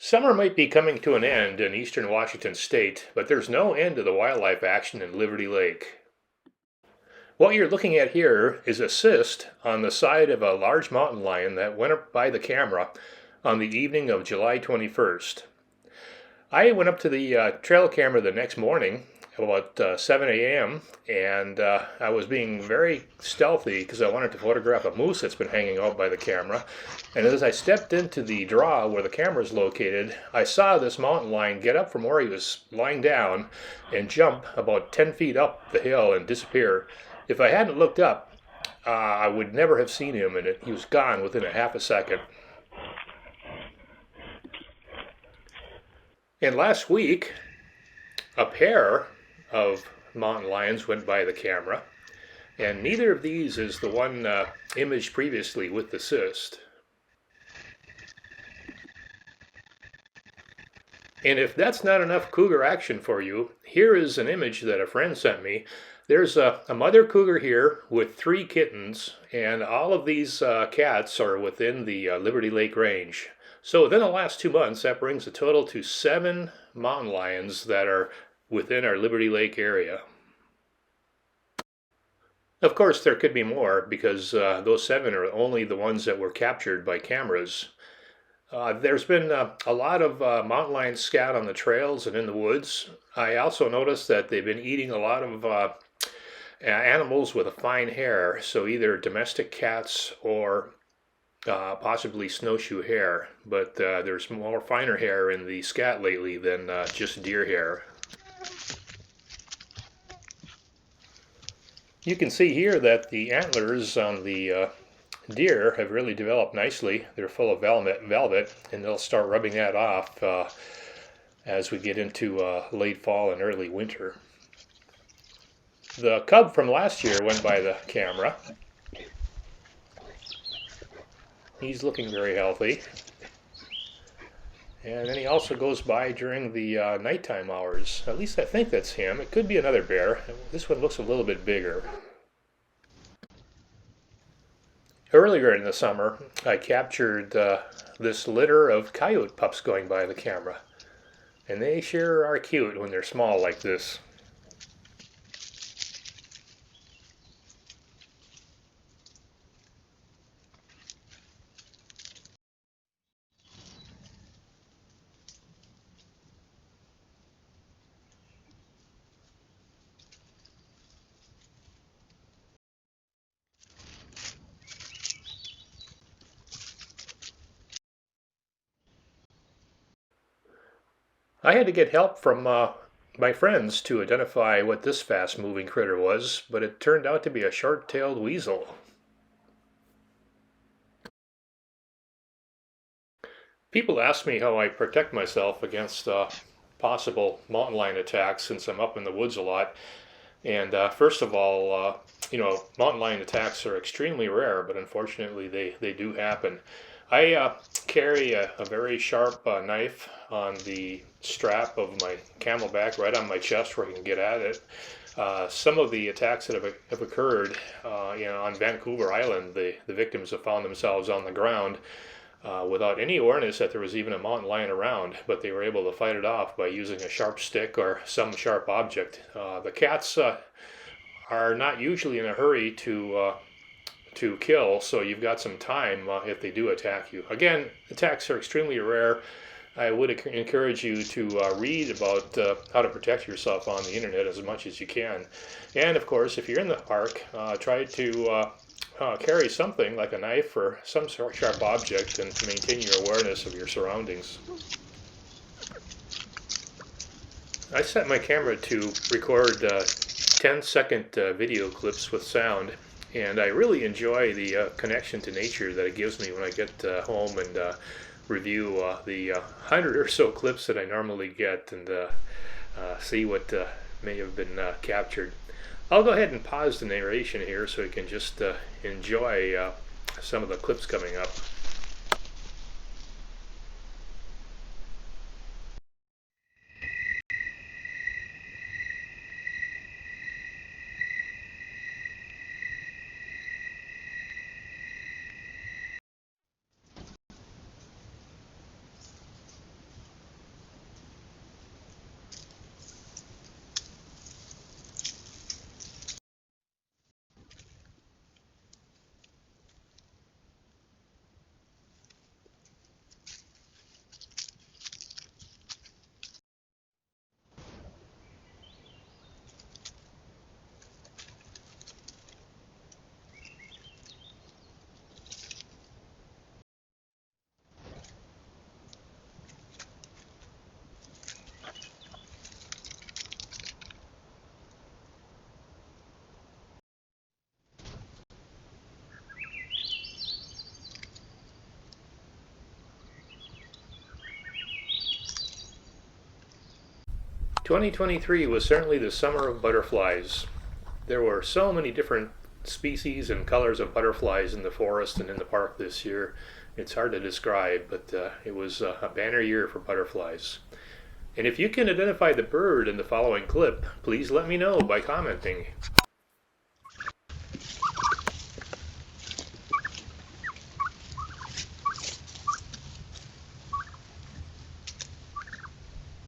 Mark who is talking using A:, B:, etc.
A: Summer might be coming to an end in eastern Washington state, but there's no end to the wildlife action in Liberty Lake. What you're looking at here is a cyst on the side of a large mountain lion that went up by the camera on the evening of July 21st. I went up to the trail camera the next morning about 7 a.m. and I was being very stealthy because I wanted to photograph a moose that's been hanging out by the camera. And as I stepped into the draw where the camera is located, I saw this mountain lion get up from where he was lying down and jump about 10 feet up the hill and disappear. If I hadn't looked up, I would never have seen him, and he was gone within a half a second. And last week, a pair of mountain lions went by the camera, and neither of these is the one imaged previously with the cyst. And if that's not enough cougar action for you, here is an image that a friend sent me. There's a mother cougar here with 3 kittens, and all of these cats are within the Liberty Lake range. So within the last 2 months, that brings a total to 7 mountain lions that are within our Liberty Lake area. Of course, there could be more because those 7 are only the ones that were captured by cameras. There's been a lot of mountain lions scat on the trails and in the woods. I also noticed that they've been eating a lot of animals with a fine hair, so either domestic cats or possibly snowshoe hare, but there's more finer hair in the scat lately than just deer hair. You can see here that the antlers on the deer have really developed nicely. They're full of velvet, and they'll start rubbing that off as we get into late fall and early winter. The cub from last year went by the camera. He's looking very healthy. And then he also goes by during the nighttime hours. At least I think that's him. It could be another bear. This one looks a little bit bigger. Earlier in the summer, I captured this litter of coyote pups going by the camera. And they sure are cute when they're small like this. I had to get help from my friends to identify what this fast-moving critter was, but it turned out to be a short-tailed weasel. People ask me how I protect myself against possible mountain lion attacks since I'm up in the woods a lot. And first of all, mountain lion attacks are extremely rare, but unfortunately they do happen. I carry a very sharp knife on the strap of my camelback, right on my chest where I can get at it. Some of the attacks that have occurred, on Vancouver Island, the victims have found themselves on the ground without any awareness that there was even a mountain lion around, but they were able to fight it off by using a sharp stick or some sharp object. The cats are not usually in a hurry to kill, so you've got some time if they do attack you. Again, attacks are extremely rare. I would encourage you to read about how to protect yourself on the internet as much as you can. And of course, if you're in the park, try to carry something like a knife or some sort of sharp object and to maintain your awareness of your surroundings. I set my camera to record 10-second video clips with sound, and I really enjoy the connection to nature that it gives me when I get home and review the 100 or so clips that I normally get and see what may have been captured. I'll go ahead and pause the narration here so you can just enjoy some of the clips coming up. 2023 was certainly the summer of butterflies. There were so many different species and colors of butterflies in the forest and in the park this year. It's hard to describe, but it was a banner year for butterflies. And if you can identify the bird in the following clip, please let me know by commenting.